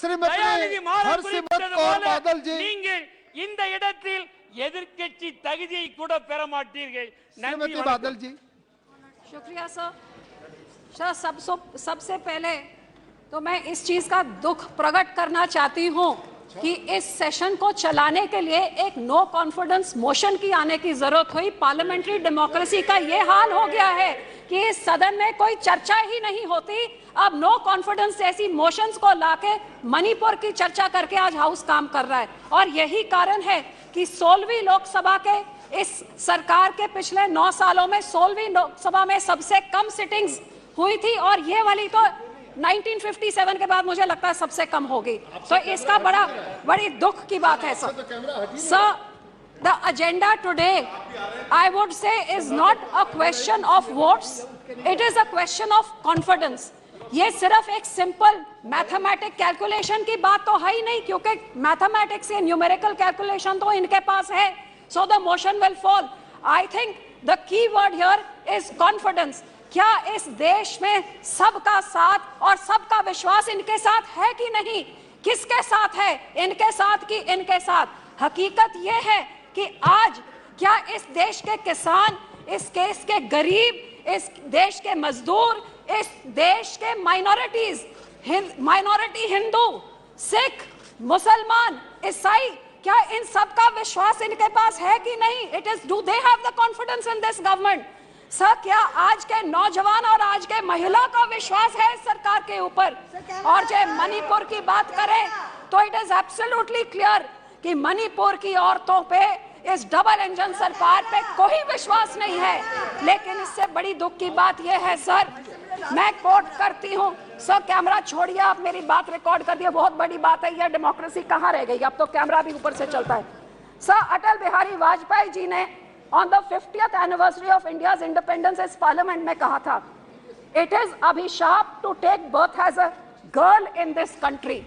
தயாநிதி மாறன் குறிப்பிட்டது போல நீங்கள் இந்த இடத்தில் எதிர்க்கட்சி தகுதியை கூட பெற மாட்டீர்கள். நன்றி. बादल जी शुक्रिया सर। सबसे पहले तो मैं इस चीज का दुख प्रकट करना चाहती हूं कि इस सेशन को चलाने के लिए एक नो कॉन्फिडेंस मोशन की आने की जरूरत हुई। पार्लियामेंट्री डेमोक्रेसी का ये हाल हो गया है कि इस सदन में कोई चर्चा ही नहीं होती। अब नो कॉन्फिडेंस जैसी मोशंस को लाके मणिपुर की चर्चा करके आज हाउस काम कर रहा है। और यही कारण है कि 16वीं लोकसभा के इस सरकार के पिछले 9 सालों में 16वीं लोकसभा में सबसे कम सिटिंग्स हुई थी और ये वाली तो 1957 के बाद मुझे लगता है सबसे कम होगी। तो इसका बड़ी दुख की बात है sir. The agenda today, I would say, is not a question of votes. It is a question of confidence. ये सिर्फ एक सिंपल मैथमेटिक कैलकुलेशन की बात तो है ही नहीं, क्योंकि मैथमेटिक्स या न्यूमेरिकल कैलकुलेशन तो इनके पास है। So the motion will fall. I think the key word here is confidence. क्या इस देश में सबका साथ और सबका विश्वास इनके साथ है कि नहीं? किसके साथ है? इनके साथ कि इनके साथ? हकीकत यह है कि आज क्या इस देश के किसान, इस देश के गरीब, इस देश के मजदूर, इस देश के माइनॉरिटी हिंदू, सिख, मुसलमान, ईसाई, क्या इन सब का विश्वास इनके पास है कि नहीं? It is do they have the confidence in this government? Sir, क्या आज के नौजवान और आज के महिला का विश्वास है इस सरकार के ऊपर? और जब मणिपुर की बात करें तो इट इज एब्सोल्युटली क्लियर कि मणिपुर की औरतों पे इस डबल इंजन सरकार पे कोई विश्वास नहीं है। लेकिन इससे बड़ी दुख की बात यह है सर, मैं कोट करती हूँ सर, कैमरा छोड़िए, आप मेरी बात रिकॉर्ड कर दिए, बहुत बड़ी बात है। यह डेमोक्रेसी कहाँ रह गई? अब तो कैमरा भी ऊपर से चलता है। सर, अटल बिहारी वाजपेयी जी ने on the 50th anniversary of India's independence इस पार्लियामेंट में कहा था, इट इज अभिशाप to take birth as a girl in this country.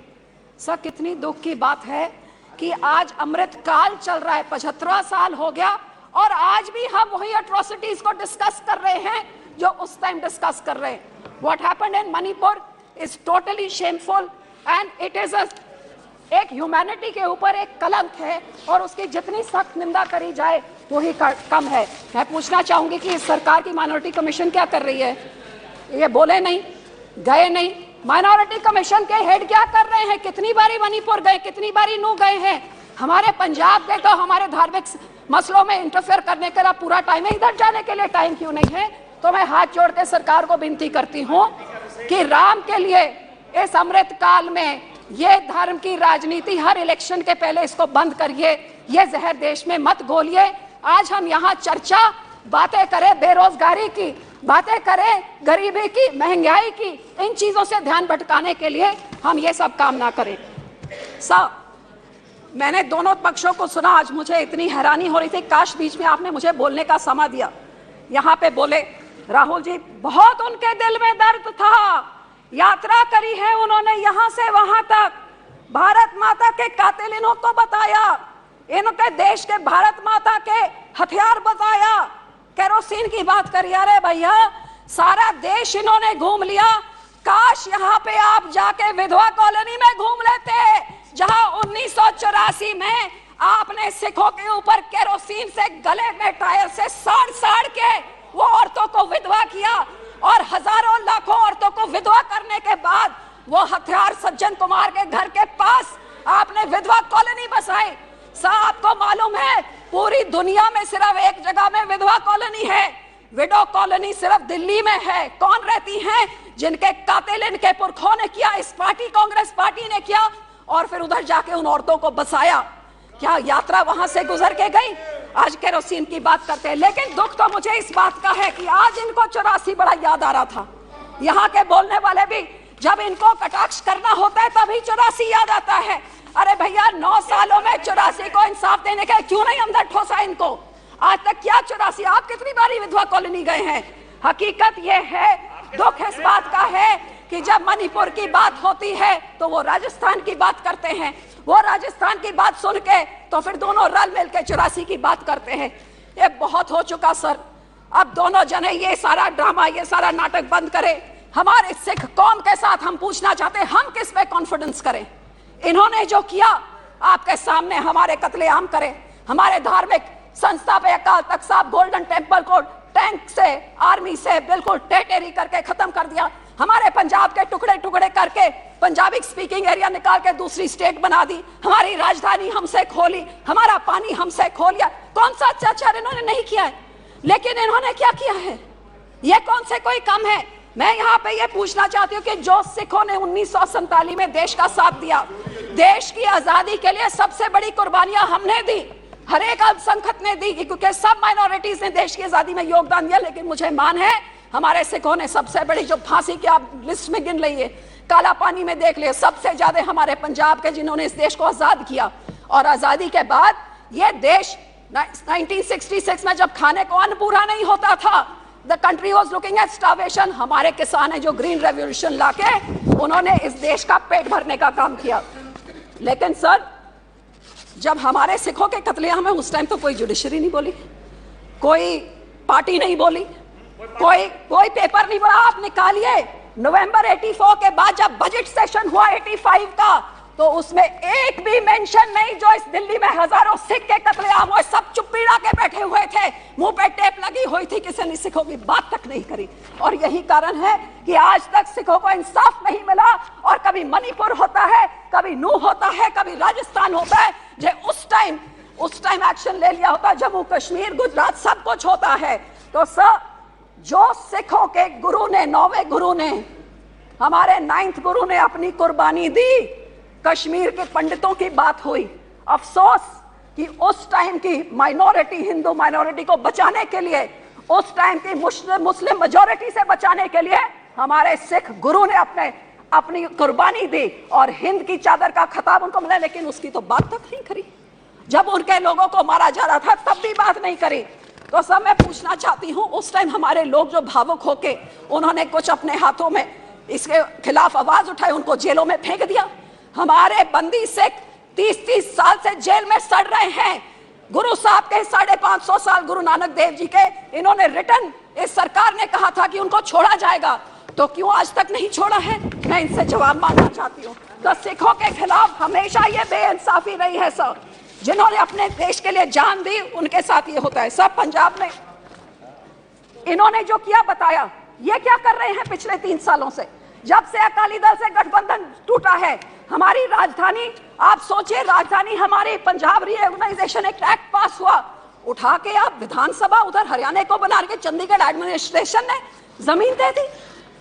Sir, कितनी दुख की बात है कि आज अमृत काल चल रहा है, 75वां साल हो गया और आज भी हम वही एट्रोसिटीज को डिस्कस कर रहे हैं जो उस टाइम डिस्कस कर रहे हैं। What happened in Manipur is totally shameful and it is एक ह्यूमैनिटी के ऊपर एक कलंक है और उसकी जितनी सख्त निंदा करी जाए वही कम है। मैं पूछना चाहूंगी कि इस सरकार की माइनॉरिटी कमीशन क्या कर रही है? ये बोले नहीं, गए नहीं। माइनॉरिटी कमीशन के हेड क्या कर रहे हैं? कितनी बारी मणिपुर गए, कितनी बारी नू गए हैं? हमारे पंजाब के तो हमारे धार्मिक मसलों में इंटरफेयर करने का पूरा टाइम है, इधर जाने के लिए टाइम क्यों नहीं है? तो मैं हाथ जोड़ के सरकार को विनती करती हूँ कि राम के लिए इस अमृत काल में ये धर्म की राजनीति हर इलेक्शन के पहले इसको बंद करिए, ये जहर देश में मत घोलिए। आज हम यहाँ चर्चा बातें करें बेरोजगारी की, बातें करें गरीबी की, महंगाई की, इन चीजों से ध्यान भटकाने के लिए हम ये सब काम ना करें। साहब, मैंने दोनों पक्षों को सुना, आज मुझे इतनी हैरानी हो रही थी, काश बीच में आपने मुझे बोलने का समय दिया। यहाँ पे बोले राहुल जी, बहुत उनके दिल में दर्द था, यात्रा करी है उन्होंने यहाँ से वहां तक, भारत माता के कातिलों को बताया, इनके देश के भारत माता के हथियार बताया, केरोसिन की बात करी। अरे भैया, सारा देश इन्होंने घूम लिया, काश यहाँ पे आप जाके विधवा कॉलोनी में घूम लेते, जहां 1984 में आपने सिखों के ऊपर केरोसिन से गले में टायर से साड़ के वो औरतों को विधवा किया और हजारों लाखों औरतों को विधवा करने के बाद वो हथियार सज्जन कुमार के घर के पास आपने विधवा कॉलोनी बसाई। साहब, आपको मालूम है पूरी दुनिया में सिर्फ एक जगह में विधवा कॉलोनी है, विडो कॉलोनी सिर्फ दिल्ली में है। कौन रहती हैं? जिनके कातिल इनके पुरखों ने किया, इस पार्टी कांग्रेस पार्टी ने किया और फिर उधर जाके उन औरतों को बसाया। क्या यात्रा वहां से गुजर के गई? आज केरोसिन की बात करते हैं, लेकिन दुख तो मुझे इस बात का है कि आज इनको 84 बड़ा याद आ रहा था। यहाँ के बोलने वाले भी जब इनको कटाक्ष करना होता है तभी 84 याद आता है। अरे भैया, 9 सालों में 84 को इंसाफ देने का क्यों नहीं अंदर ठोसा इनको? आज तक क्या 84? आप कितनी बारी विधवा कॉलोनी गए हैं? हकीकत यह है, दुख इस बात का है कि जब मणिपुर की बात होती है तो वो राजस्थान की बात करते हैं, वो राजस्थान की बात सुन के तो फिर दोनों रल मिल के 84 की बात करते हैं। ये बहुत हो चुका सर, अब दोनों जने ये सारा ड्रामा, ये सारा नाटक बंद करें। हमारे सिख कौम के साथ हम पूछना चाहते हैं, हम किस पे कॉन्फिडेंस करें? इन्होंने जो किया आपके सामने, हमारे कत्लेआम करे, हमारे धार्मिक संस्था पे अकाल तख्त साहब गोल्डन टेम्पल को टैंक से, आर्मी से बिल्कुल टेटेरी करके खत्म कर दिया। हमारे पंजाब के टुकड़े टुकड़े करके पंजाबी स्पीकिंग एरिया निकाल के दूसरी स्टेट बना दी। हमारी राजधानी हमसे खोली, हमारा पानी हमसे खो लिया। कौन सा अत्याचार इन्होंने नहीं किया है, लेकिन इन्होंने क्या किया है? ये कौन से कोई कम है? मैं यहाँ पे ये पूछना चाहती हूँ कि जो सिखों ने 1947 में देश का साथ दिया, देश की आजादी के लिए सबसे बड़ी कुर्बानियां हमने दी, हर एक अल्पसंख्यक ने दी, क्योंकि सब माइनॉरिटीज ने देश की आजादी में योगदान दिया। लेकिन मुझे मान है हमारे सिखों ने सबसे बड़ी, जो फांसी की आप लिस्ट में गिन लीजिए, काला पानी में देख लिए, सबसे ज्यादा हमारे पंजाब के जिन्होंने इस देश को आजाद किया। और आजादी के बाद ये देश 1966 में जब खाने को अन्न पूरा नहीं होता था, the country was looking at starvation, हमारे किसान है जो ग्रीन रेवोल्यूशन लाके उन्होंने इस देश का पेट भरने का काम किया। लेकिन सर, जब हमारे सिखों के कत्लेआम में उस टाइम तो कोई जुडिशरी नहीं बोली, कोई पार्टी नहीं बोली, कोई पेपर नहीं बोला। आप निकालिए नवंबर 84 के बाद जब बजट सेशन हुआ 85 का, तो उसमें एक भी मेंशन नहीं जो इस दिल्ली में हजारों सिख के कत्लेआम हुए, सब चुप्पीड़ा के बैठे हुए थे, मुंह पे टेप लगी हुई थी, किसी ने सिखों की बात तक नहीं करी। और यही कारण है कि आज तक सिखों को इंसाफ नहीं मिला। और कभी मणिपुर होता है, कभी नूह होता है, कभी राजस्थान होता है, जो उस टाइम एक्शन ले लिया होता, जम्मू कश्मीर गुजरात सब कुछ होता है। तो सर, जो सिखों के गुरु ने, 9वें गुरु ने, हमारे 9th गुरु ने अपनी कुर्बानी दी, कश्मीर के पंडितों की बात हुई। अफसोस कि उस टाइम की माइनॉरिटी, हिंदू माइनॉरिटी को बचाने के लिए, उस टाइम की मुस्लिम मेजॉरिटी से बचाने के लिए हमारे सिख गुरु ने अपनी कुर्बानी दी और हिंद की चादर का खिताब उनको मिला। लेकिन उसकी तो बात तक नहीं करी। जब उनके लोगों को मारा जा रहा था तब भी बात नहीं करी। तो सब मैं पूछना चाहती हूँ, उस टाइम हमारे लोग जो भावुक होके उन्होंने कुछ अपने हाथों में इसके खिलाफ आवाज उठाई, उनको जेलों में फेंक दिया। हमारे बंदी सिख 30-30 साल से जेल में सड़ रहे हैं। गुरु साहब के 550 साल, गुरु नानक देव जी के, इन्होंने रिटर्न, इस सरकार ने कहा था कि उनको छोड़ा जाएगा, तो क्यों आज तक नहीं छोड़ा है? मैं इनसे जवाब मांगना चाहती हूँ। तो सिखों के खिलाफ हमेशा ये बेइंसाफी रही है सर। जिन्होंने अपने देश के लिए जान दी उनके साथ ये होता है। सब पंजाब में इन्होंने जो किया बताया, ये क्या कर रहे हैं पिछले 3 सालों से, जब से अकाली दल से गठबंधन टूटा है। हमारी राजधानी, आप सोचिए, राजधानी हमारे पंजाब रीऑर्गेनाइजेशन एक्ट पास हुआ, उठा के आप विधानसभा उधर हरियाणा को बना के चंडीगढ़ एडमिनिस्ट्रेशन ने जमीन दे दी।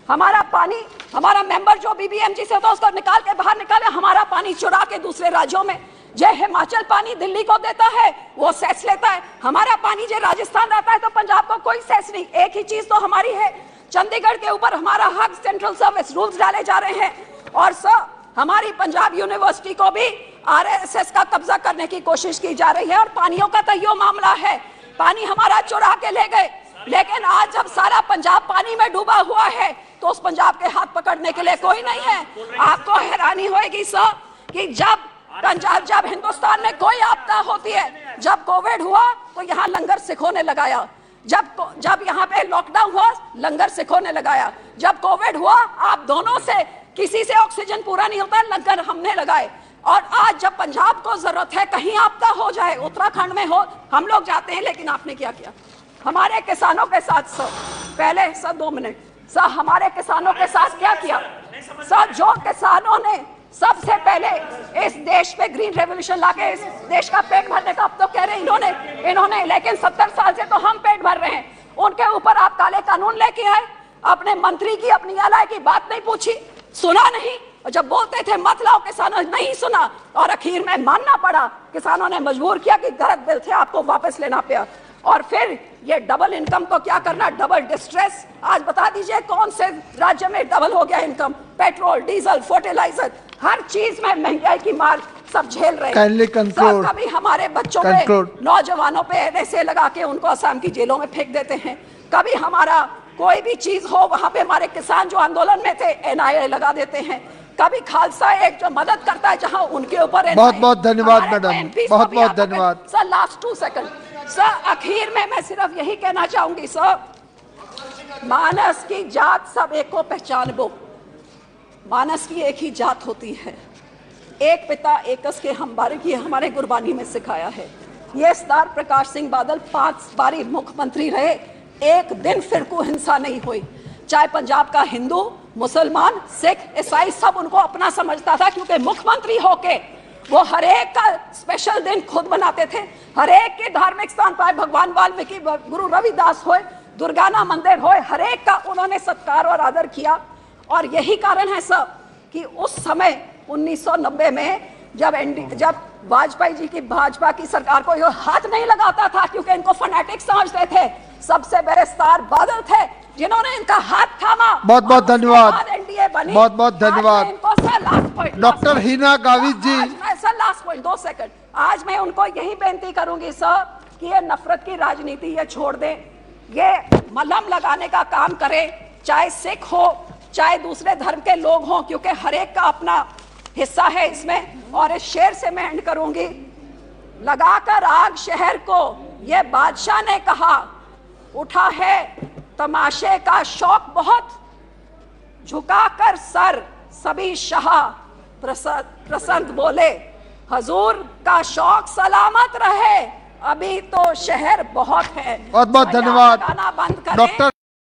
हमारा पानी, हमारा मेंबर जो बीबीएमजी से होता है उसको निकाल के बाहर निकाले, हमारा पानी चुरा के दूसरे राज्यों में। जो हिमाचल पानी दिल्ली को देता है वो सेस लेता है, हमारा पानी जो राजस्थान आता है तो पंजाब को कोई सेस नहीं। एक ही चीज तो हमारी है, चंडीगढ़ के ऊपर हमारा हक सेंट्रल सर्विस रूल्स डाले जा रहे हैं। और सर, हमारी पंजाब यूनिवर्सिटी को भी आरएसएस का कब्जा करने की कोशिश की जा रही है। और पानियों का तो यो मामला है, पानी हमारा चुरा के ले गए। लेकिन आज जब सारा पंजाब पानी में डूबा हुआ है तो उस पंजाब के हाथ पकड़ने के लिए कोई नहीं है। आपको हैरानी होगी सर कि जब हिंदुस्तान में कोई आपदा होती है, जब कोविड हुआ तो यहाँ लंगर सिखों ने लगाया, जब यहाँ पे लॉकडाउन हुआ लंगर सिखों ने लगाया, जब कोविड हुआ आप दोनों से किसी से ऑक्सीजन पूरा नहीं होता, लंगर हमने लगाए। और आज जब पंजाब को जरूरत है, कहीं आपदा हो जाए, उत्तराखंड में हो, हम लोग जाते हैं। लेकिन आपने क्या किया हमारे किसानों के साथ? सर पहले सर 2 मिनट, सर हमारे किसानों के साथ क्या किया? सर जो किसानों ने सबसे पहले इस देश पे ग्रीन रेवोल्यूशन लाके इस देश का पेट भरने का, अब तो कह रहे हैं इन्होंने, लेकिन 70 साल से तो हम पेट भर रहे हैं। उनके ऊपर आप काले कानून लेके आए, अपने मंत्री की, अपनी एलआई की बात नहीं पूछी, सुना नहीं। और जब बोलते थे मत लाओ, किसानों ने नहीं सुना और आखिर में मानना पड़ा। किसानों ने मजबूर किया कि गलत बिल थे, आपको वापस लेना पड़ा। और फिर ये डबल इनकम को क्या करना, डबल डिस्ट्रेस। आज बता दीजिए कौन से राज्य में डबल हो गया इनकम? पेट्रोल, डीजल, फर्टिलाइजर, हर चीज में महंगाई की मार सब झेल रहे हैं। कभी हमारे बच्चों पे, नौजवानों पे ऐसे लगा के उनको असम की जेलों में फेंक देते हैं। कभी हमारा कोई भी चीज हो, वहां पे हमारे किसान जो आंदोलन में थे एनआईए लगा देते हैं। कभी खालसा एक जो मदद करता है जहां उनके ऊपर। बहुत बहुत धन्यवाद मैडम, बहुत बहुत धन्यवाद सर। लास्ट 2 सेकंड सर, आखिर में मैं सिर्फ यही कहना चाहूंगी सर, मानस की जात सब एक को पहचान बो, मानस की एक ही जात होती है, एक पिता एकस के हम बारिक ये हमारे गुरबानी में सिखाया है। ये सरदार प्रकाश सिंह बादल 5 बारी मुख्यमंत्री रहे, एक दिन फिरकू हिंसा नहीं हुई। चाहे पंजाब का हिंदू, मुसलमान, सिख, ईसाई सब उनको अपना समझता था, क्योंकि मुख्यमंत्री होके वो हर एक का स्पेशल दिन खुद बनाते थे। हर एक के धार्मिक स्थान पर, भगवान वाल्मीकि, गुरु रविदास होए, दुर्गाना मंदिर होए, हर एक का उन्होंने सत्कार और आदर किया। और यही कारण है सब कि उस समय 1990 में जब वाजपेयी जी की भाजपा की सरकार को ये हाथ नहीं लगाता था, क्योंकि इनको फैनेटिक समझते थे, सबसे बड़े स्टार बादल थे जिन्होंने इनका हाथ थामा। बहुत बहुत धन्यवाद, एनडीए बनी। बहुत बहुत धन्यवाद। डॉक्टर हिना गावित जी, सर लास्ट पॉइंट 2 सेकंड। आज मैं उनको यही बेनती करूंगी सर कि ये नफरत की राजनीति ये छोड़ दें, ये मलहम लगाने का काम करें, चाहे सिख हो चाहे दूसरे धर्म के लोग हों, क्योंकि हर एक का अपना हिस्सा है इसमें। और इस शेर से मैं एंड करूंगी, लगाकर आग शहर को ये बादशाह ने कहा, उठा है तमाशे का शौक बहुत, झुकाकर सर सभी शाह प्रसन्न बोले, हजूर का शौक सलामत रहे, अभी तो शहर बहुत है। बहुत बहुत धन्यवाद बंद करें। डॉक्टर